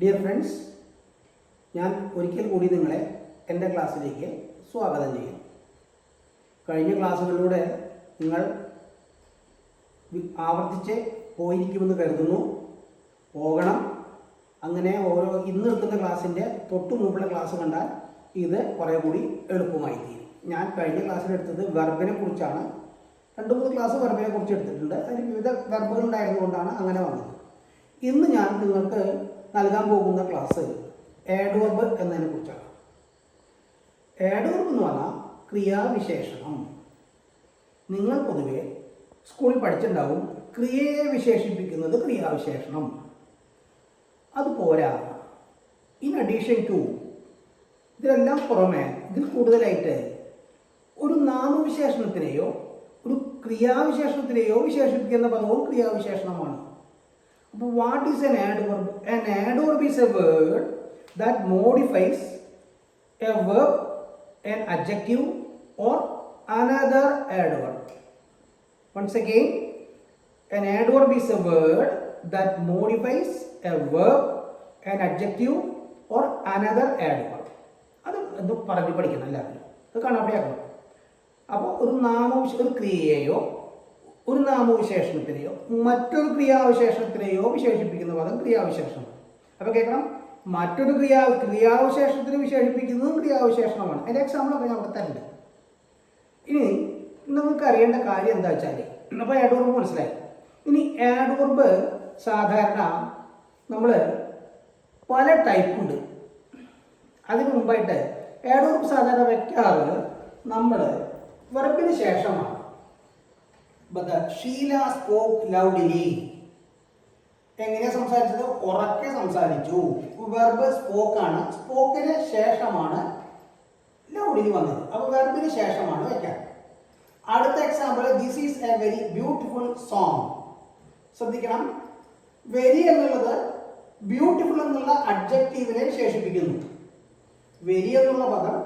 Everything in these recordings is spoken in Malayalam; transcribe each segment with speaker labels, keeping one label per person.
Speaker 1: ഡിയർ ഫ്രണ്ട്സ്, ഞാൻ ഒരിക്കൽ കൂടി നിങ്ങളെ എൻ്റെ ക്ലാസ്സിലേക്ക് സ്വാഗതം ചെയ്യുന്നു. കഴിഞ്ഞ ക്ലാസ്സുകളിലൂടെ നിങ്ങൾ ആവർത്തിച്ച് പോയിരിക്കുമെന്ന് കരുതുന്നു. പോകണം. അങ്ങനെ ഇന്ന് എടുക്കുന്ന ക്ലാസ്സിൻ്റെ തൊട്ട് മുമ്പുള്ള ക്ലാസ് കണ്ടാൽ ഇത് കുറേ കൂടി എളുപ്പമായി തീരും. ഞാൻ കഴിഞ്ഞ ക്ലാസ്സിലെടുത്തത് വെർബിനെ കുറിച്ചാണ്. 2-3 ക്ലാസ് വെർബിനെ കുറിച്ച് എടുത്തിട്ടുണ്ട്. അതിന് വിവിധ വെർബുകൾ ഉണ്ടായതുകൊണ്ടാണ് അങ്ങനെ വന്നത്. ഇന്ന് ഞാൻ നിങ്ങൾക്ക് നൽകാൻ പോകുന്ന ക്ലാസ് ആഡ്വർബ് എന്നതിനെ കുറിച്ചാണ്. ആഡ്വർബ് എന്ന് പറഞ്ഞാൽ ക്രിയാവിശേഷണം. നിങ്ങൾ പൊതുവെ സ്കൂളിൽ പഠിച്ചിട്ടുണ്ടാവും, ക്രിയയെ വിശേഷിപ്പിക്കുന്നത് ക്രിയാവിശേഷണം. അത് പോരാ. ഇൻ അഡീഷൻ ടു, ഇതിലെല്ലാം പുറമെ ഇതിൽ കൂടുതലായിട്ട് ഒരു നാമവിശേഷണത്തിനെയോ ഒരു ക്രിയാവിശേഷണത്തിനെയോ വിശേഷിപ്പിക്കുന്ന പദവും ക്രിയാവിശേഷണമാണ്. അപ്പോൾ what is an adverb? An adverb is a word that modifies a verb, an adjective or another adverb. Once again, an adverb is a word that modifies a verb, an adjective or another adverb. അത് പറഞ്ഞു പഠിക്കണം എല്ലാവരും. അത് കാണാപ്പടിയാക്കണം. അപ്പോൾ ഒരു ക്രിയയെയോ ഒരു നാമവിശേഷണത്തിനെയോ മറ്റൊരു ക്രിയാവിശേഷണത്തിനെയോ വിശേഷിപ്പിക്കുന്ന പദം ക്രിയാവിശേഷണം. അപ്പോൾ കേൾക്കണം, മറ്റൊരു ക്രിയാവിശേഷണത്തിനെ വിശേഷിപ്പിക്കുന്നതും ക്രിയാവിശേഷണമാണ്. അതിൻ്റെ എക്സാമ്പിളൊക്കെ ഞാൻ അവിടെ തരുന്നുണ്ട്. ഇനി നിങ്ങൾക്ക് അറിയേണ്ട കാര്യം എന്താ വെച്ചാൽ, അപ്പോൾ ആഡ്വർബ് മനസ്സിലായി. ഇനി ആഡ്വർബ് സാധാരണ നമ്മൾ പല ടൈപ്പുണ്ട്. അതിന് മുമ്പായിട്ട് ആഡ്വർബ് സാധാരണ വെക്കാറ് നമ്മൾ വെർബിന് ശേഷമാണ്. Sheila spoke loudly. എങ്ങനെയാ സംസാരിച്ചത്? ഉറക്കെ സംസാരിച്ചു. വെർബ് സ്പോക്കാണ്. സ്പോക്കിന് ശേഷമാണ് ലൗഡ്ലി വന്നത്. അപ്പോൾ വെർബിന് ശേഷമാണ് വെക്കാൻ. അടുത്ത example, this is A very beautiful song. ശ്രദ്ധിക്കണം, വെരി എന്നുള്ളത് ബ്യൂട്ടിഫുൾ എന്നുള്ള അഡ്ജക്റ്റീവിനെ വിശേഷിപ്പിക്കുന്നു. വെരി എന്നുള്ള പദം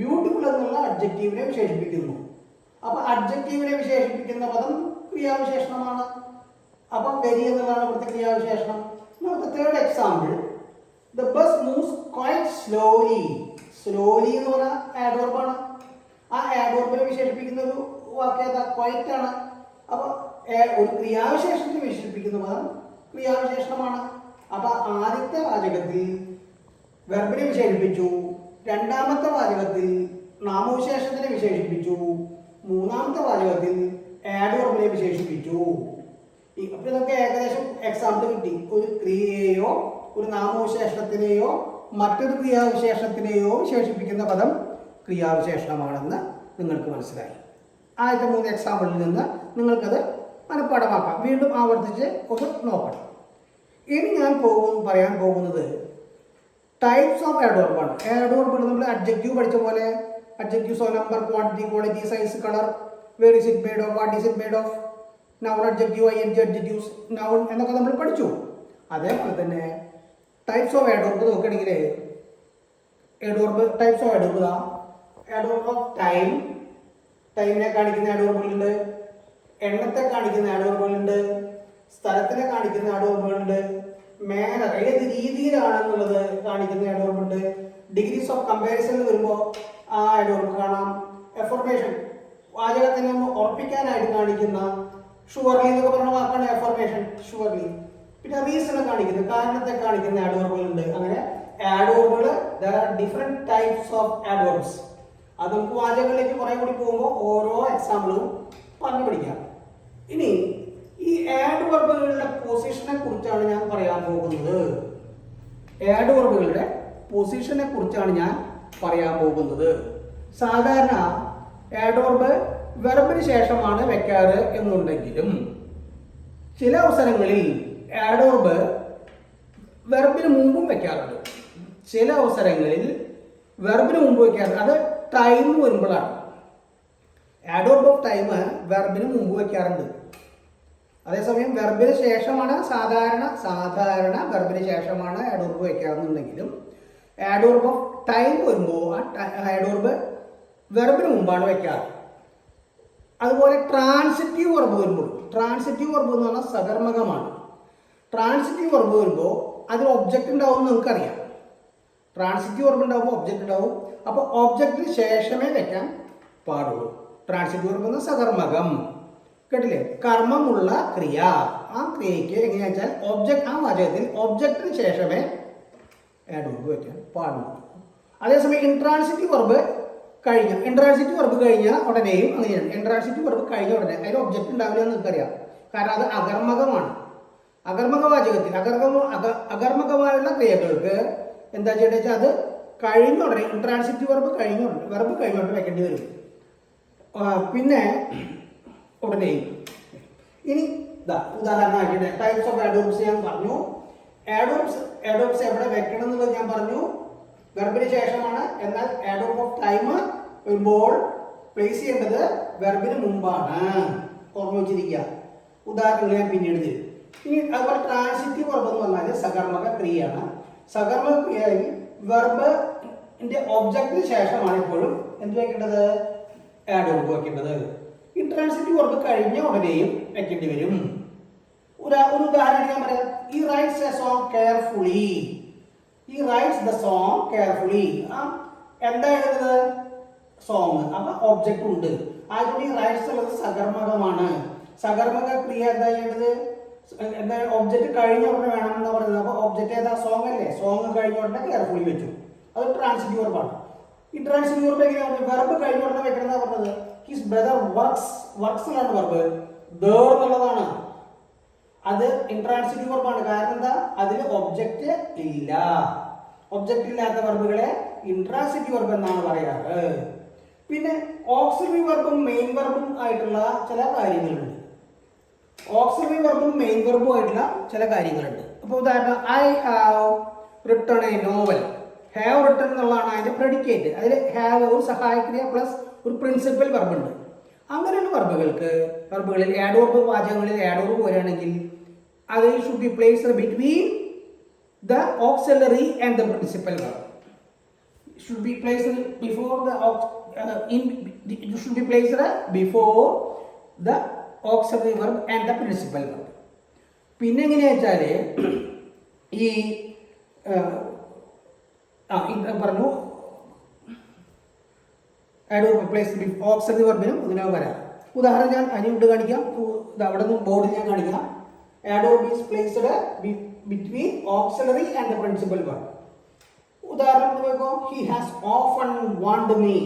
Speaker 1: ബ്യൂട്ടിഫുൾ എന്നുള്ള അഡ്ജക്റ്റീവിനെ വിശേഷിപ്പിക്കുന്നു. അപ്പൊ അഡ്ജക്റ്റീവിനെ വിശേഷിപ്പിക്കുന്ന പദം ക്രിയാവിശേഷണമാണ്. അപ്പൊ വെരി എന്നുള്ളതാണ് ഇവിടുത്തെ ക്രിയാവിശേഷണം. നമുക്ക് third example, the bus moves quite slowly. Slowly എന്ന് പറഞ്ഞാൽ ആഡ്വർബാണ്. ആ ആഡ്വർബിനെ വിശേഷിപ്പിക്കുന്ന ഒരു വാക്ക് ഏതാ? ക്വൈറ്റ് ആണ്. അപ്പൊ ഒരു ക്രിയാവിശേഷണത്തെ വിശേഷിപ്പിക്കുന്ന പദം ക്രിയാവിശേഷണമാണ്. അപ്പൊ ആദ്യത്തെ വാചകത്തിൽ വെർബിനെ വിശേഷിപ്പിച്ചു, രണ്ടാമത്തെ വാചകത്തിൽ നാമവിശേഷണത്തിനെ വിശേഷിപ്പിച്ചു, മൂന്നാമത്തെ വാചകത്തിൽ ആഡ്വർബിനെ വിശേഷിപ്പിച്ചു. അപ്പോൾ ഇതൊക്കെ ഏകദേശം എക്സാമ്പിൾ കിട്ടി. ഒരു ക്രിയയെയോ ഒരു നാമവിശേഷണത്തിനെയോ മറ്റൊരു ക്രിയാവിശേഷണത്തിനെയോ വിശേഷിപ്പിക്കുന്ന പദം ക്രിയാവിശേഷണമാണെന്ന് നിങ്ങൾക്ക് മനസ്സിലായി. ആദ്യത്തെ 3 എക്സാമ്പിളിൽ നിന്ന് നിങ്ങൾക്കത് മനഃപ്പാഠമാക്കാം. വീണ്ടും ആവർത്തിച്ച് ഒന്ന് നോക്കണം. ഇനി ഞാൻ പറയാൻ പോകുന്നത് ടൈപ്സ് ഓഫ് ആഡ്വർബാണ്. ആഡ്വർബുകൾ നമ്മൾ അഡ്ജക്റ്റീവ് പഠിച്ച പോലെ adjectives of number, quantity, quality, size, color, where is it made of, what is it made of, noun, adjective, ing, adjectives, noun എന്നൊക്കെ നമ്മൾ പഠിച്ചു. അതേപോലെ തന്നെ ടൈപ്സ് ഓഫ് ആഡ്വർബ് നോക്കുകയാണെങ്കിൽ types of adverb adverb of time, ടൈമിനെ കാണിക്കുന്ന ആഡ്വർബുകളുണ്ട്, എണ്ണത്തെ കാണിക്കുന്ന ആഡ്വർബുകളുണ്ട്, സ്ഥലത്തിനെ കാണിക്കുന്ന ആഡ്വർബുകളുണ്ട്, മാനർ ഏത് രീതിയിലാണെന്നുള്ളത് കാണിക്കുന്ന ആഡ്വർബുണ്ട്, ഡിഗ്രീസ് ഓഫ് കമ്പാരിസൺ വരുമ്പോൾ ആ ആഡ്വർബ് കാണാം, എഫർമേഷൻ വാചകത്തിനെ ഉറപ്പിക്കാനായിട്ട് കാണിക്കുന്ന ഷുവർലി എന്നൊക്കെ പറഞ്ഞ വാക്കാണ് എഫർമേഷൻ, ഷുവർലി. പിന്നെ റീസണെ കാണിക്കുന്ന കാരണത്തെ കാണിക്കുന്ന ആഡ്വർബുകളുണ്ട്. അങ്ങനെ ആഡ്വർബുകൾ there are different types of adverbs. അത് നമുക്ക് വാചകങ്ങളിലേക്ക് കുറെ കൂടി പോകുമ്പോൾ ഓരോ എക്സാമ്പിളും പറഞ്ഞു പഠിക്കാം. ഇനി ഈ ആഡ്വർബുകളുടെ പൊസിഷനെ കുറിച്ചാണ് ഞാൻ പറയാൻ പോകുന്നത്. ആഡ്വർബുകളുടെ പൊസിഷനെ കുറിച്ചാണ് ഞാൻ പറയാൻ പോകുന്നത്. സാധാരണ ആഡ്വർബ് വെർബിന് ശേഷമാണ് വെക്കാറ് എന്നുണ്ടെങ്കിലും ചില അവസരങ്ങളിൽ ആഡ്വർബ് വെർബിന് മുമ്പും വെക്കാറുണ്ട്. ചില അവസരങ്ങളിൽ വെർബിന് മുമ്പ് വെക്കാറുണ്ട്. അത് ടൈം വരുമ്പോഴാണ്. ആഡ്വർബ് ഓഫ് ടൈം വെർബിന് മുമ്പ് വെക്കാറുണ്ട്. അതേസമയം വെർബിന് ശേഷമാണ് സാധാരണ വെർബിന് ശേഷമാണ് ആഡ്വർബ് വെക്കാറുണ്ടെങ്കിലും ആഡ്വർബ് ഓഫ് ടൈം വരുമ്പോൾ ആ ആഡ്വർബ് വെർബിന് മുമ്പാണ് വെക്കാറ്. അതുപോലെ ട്രാൻസിറ്റീവ് വെർബ് വരുമ്പോൾ, ട്രാൻസിറ്റീവ് വെർബ് എന്ന് പറഞ്ഞാൽ സകർമ്മകമാണ്. ട്രാൻസിറ്റീവ് വെർബ് വരുമ്പോൾ അതിൽ ഒബ്ജക്റ്റ് ഉണ്ടാവും എന്ന് നിങ്ങൾക്കറിയാം. ട്രാൻസിറ്റീവ് വെർബ് ഉണ്ടാവുമ്പോൾ ഒബ്ജക്റ്റ് ഉണ്ടാവും. അപ്പോൾ ഒബ്ജക്റ്റിന് ശേഷമേ വെക്കാൻ പാടുള്ളൂ. ട്രാൻസിറ്റീവ് വെർബ് എന്ന സകർമ്മകം, കേട്ടില്ലേ? കർമ്മമുള്ള ക്രിയ. ആ ക്രിയയ്ക്ക് എങ്ങനെയാ വെച്ചാൽ ഒബ്ജക്റ്റ്, ആ വാചകത്തിൽ ഒബ്ജക്റ്റിന് ശേഷമേ ആഡ് വെർബ് വെക്കാൻ പാടുള്ളൂ. അതേസമയം ഇൻട്രാൻസിറ്റീവ് വെർബ് കഴിഞ്ഞ ഉടനെയും അങ്ങനെയാണ്. ഇൻട്രാൻസിറ്റീവ് വെർബ് കഴിഞ്ഞ ഉടനെ അതിൽ ഒബ്ജക്റ്റ് ഉണ്ടാവില്ല എന്ന് നിങ്ങൾക്കറിയാം. കാരണം അത് അകർമ്മകമാണ്. അകർമ്മക വാചകത്തിൽ അകർമ്മകമായുള്ള ക്രിയകൾക്ക് എന്താ ചെയ്യേണ്ടത് വെച്ചാൽ അത് കഴിഞ്ഞ ഉടനെ ഇൻട്രാൻസിറ്റീവ് വെർബ് കഴിഞ്ഞ ഉടനെ വെക്കേണ്ടി വരും. പിന്നെ ഉടനെയും. ഇനി ഉദാഹരണമാക്കിയിട്ട് ടൈപ്സ് ഓഫ് ആഡ്വർബ്സ് ഞാൻ പറഞ്ഞു. ആഡ്വർബ്സ് എവിടെ വെക്കണം എന്നുള്ളത് ഞാൻ പറഞ്ഞു. വെർബിന് ശേഷമാണ്. എന്നാൽ ആഡ്വർബ് ഓഫ് ടൈം വരുമ്പോൾ പ്ലേസ് ചെയ്യേണ്ടത് വെർബിന് മുമ്പാണ്. ഓർമ്മ വെച്ചിരിക്കുക. ഉദാഹരണങ്ങൾ ഞാൻ പിന്നീട് തരും. ഇനി അതുപോലെ ട്രാൻസിറ്റീവ് വെർബ് എന്ന് പറഞ്ഞാൽ സകർമ്മക ക്രിയയാണ്. സകർമ്മക ക്രിയയിൽ വെർബിന്റെ ഒബ്ജക്റ്റിന് ശേഷമാണ് എപ്പോഴും എന്ത് വെക്കേണ്ടത്? ആഡ്വർബ് വെക്കേണ്ടത്. ഇൻട്രാൻസിറ്റീവ് വെർബ് കഴിഞ്ഞ ഉടനെയും വെക്കേണ്ടി വരും. ഒരു ഉദാഹരണം ഞാൻ പറയാം. He writes a song carefully. He writes the song carefully. എന്താ എഴുതുന്നത്? സോങ്. അപ്പൊ ഒബ്ജക്റ്റ് ഉണ്ട്. അതുകൊണ്ട് ഈ റൈറ്റ്സ് ഉള്ളത് സകർമ്മകമാണ്. സകർമ്മക ക്രിയ എന്താ ചെയ്യേണ്ടത്? എന്താ ഒബ്ജക്റ്റ് കഴിഞ്ഞ ഉടനെ വേണം എന്ന് പറയുന്നത്. അപ്പൊ ഒബ്ജക്റ്റ് ഏതാ? സോങ് അല്ലേ? സോങ് കഴിഞ്ഞ ഉടനെ കെയർഫുള്ളി വെച്ചു. അത് ട്രാൻസിറ്റീവ് വെർബാണ്. ഈ ട്രാൻസിറ്റീവ് വെർബ് എങ്ങനെയാണ്? വെർബ് കഴിഞ്ഞ ഉടനെ വെക്കണമെന്നാ പറഞ്ഞത്. ഹിസ് ബ്രദർ വർക്ക്സിലാണ് വെർബ്. there എന്നുള്ളതാണ്. അത് ഇൻട്രാൻസിറ്റീവ് വെർബാണ്. കാരണം എന്താ? അതിൽ ഒബ്ജക്റ്റ് ഇല്ല. ഒബ്ജക്റ്റ് ഇല്ലാത്ത വെർബുകളെ ഇൻട്രാൻസിറ്റീവ് വെർബ് എന്നാണ് പറയാറ്. പിന്നെ ഓക്സിലറി വെർബും മെയിൻ വെർബും ആയിട്ടുള്ള ചില കാര്യങ്ങളുണ്ട്. ഓക്സിലറി വെർബും മെയിൻ വെർബും ആയിട്ടുള്ള ചില കാര്യങ്ങളുണ്ട്. അപ്പോൾ ഉദാഹരണം I have written A novel. Have written എന്നുള്ളതാണ് അതിന്റെ പ്രെഡിക്കേറ്റ്. അതിൽ ഹാവ് ഒരു സഹായക്രിയ പ്ലസ് ഒരു പ്രിൻസിപ്പൽ വെർബ് ഉണ്ട്. അങ്ങനെയുള്ള വെർബുകളിൽ ആഡ്വർബ് വാചകങ്ങളിൽ ആഡ്വർബ് വരികയാണെങ്കിൽ അത് should be placed between the auxiliary and the principal verb. Should be placed before the auxiliary verb and the principal verb. പിന്നെ എങ്ങനെയാ വെച്ചാല് ഈ പറഞ്ഞു ഓക്സിലറി വെർബിനും ഇതിനോ വരാം. ഉദാഹരണം ഞാൻ അതിനുണ്ട് കാണിക്കാം. അവിടെ നിന്ന് ബോർഡിൽ ഞാൻ കാണിക്കാം. adverb is placed between auxiliary and the principal verb. ഉദാഹരണം നോക്കൂ. he has often warned me.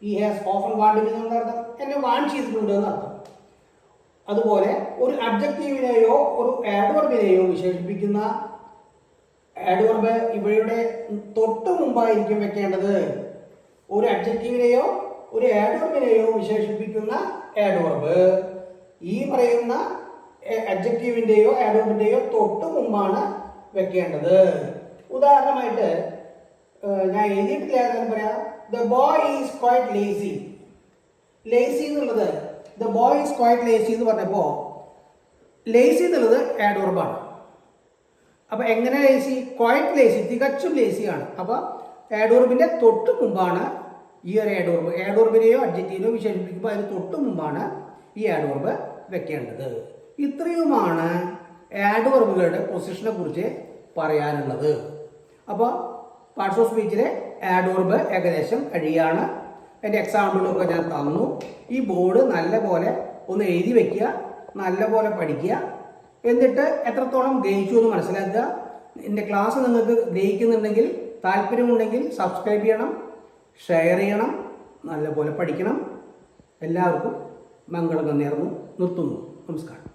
Speaker 1: എന്നർത്ഥം എന്നെ വാൺ ചെയ്തിട്ടുണ്ട് എന്നർത്ഥം. അതുപോലെ ഒരു അഡ്ജക്റ്റീവിനെയോ ഒരു ആഡ്വർബിനെയോ വിശേഷിപ്പിക്കുന്ന ആഡ്വർബ് ഇവയുടെ തൊട്ട് മുമ്പായിരിക്കും വെക്കേണ്ടത്. ഒരു അഡ്ജക്റ്റീവിനെയോ ഒരു ആഡ്വർബിനെയോ വിശേഷിപ്പിക്കുന്ന ആഡ്വർബ് ഈ പറയുന്ന അഡ്ജക്റ്റീവിന്റെയോ ആഡ്വർബിന്റെയോ തൊട്ട് മുമ്പാണ് വെക്കേണ്ടത്. ഉദാഹരണമായിട്ട് ഞാൻ എഴുതിയിട്ടില്ല എന്ന് പറയാം. The boy is quite lazy. Lazy എന്നുള്ളത് the boy is quite lazy എന്ന് പറഞ്ഞപ്പോ ലേസി എന്നുള്ളത് ആഡ്വർബാണ്. അപ്പൊ എങ്ങനെ ലേസി? ക്വൈറ്റ് ലേസി, തികച്ചും ലേസിയാണ്. അപ്പൊ ആഡ്വർബിന്റെ തൊട്ട് മുമ്പാണ് ഈ ഒരു ആഡ്വർബ്. ആഡ്വർബിനെയോ അഡ്ജക്റ്റീവിനെയോ വിശേഷിപ്പിക്കുമ്പോൾ അതിന് തൊട്ട് മുമ്പാണ് ഈ ആഡ്വർബ് വെക്കേണ്ടത്. ഇത്രയുമാണ് ആഡ്വർബുകളുടെ പൊസിഷനെ കുറിച്ച് പറയാനുള്ളത്. അപ്പോൾ പാർട്സ് ഓഫ് സ്പീച്ചിലെ ആഡ്വർബ് ഏകദേശം കഴിയാണ്. എൻ്റെ എക്സാമ്പിളൊക്കെ ഞാൻ തന്നു. ഈ ബോർഡ് നല്ല പോലെ ഒന്ന് എഴുതി വയ്ക്കുക, നല്ല പോലെ പഠിക്കുക, എന്നിട്ട് എത്രത്തോളം ഗ്രഹിച്ചു എന്ന് മനസ്സിലാക്കുക. എൻ്റെ ക്ലാസ് നിങ്ങൾക്ക് ഗ്രഹിക്കുന്നുണ്ടെങ്കിൽ, താല്പര്യമുണ്ടെങ്കിൽ സബ്സ്ക്രൈബ് ചെയ്യണം, ഷെയർ ചെയ്യണം, നല്ലപോലെ പഠിക്കണം. എല്ലാവർക്കും മംഗളം നേർന്നു നിർത്തുന്നു. നമസ്കാരം.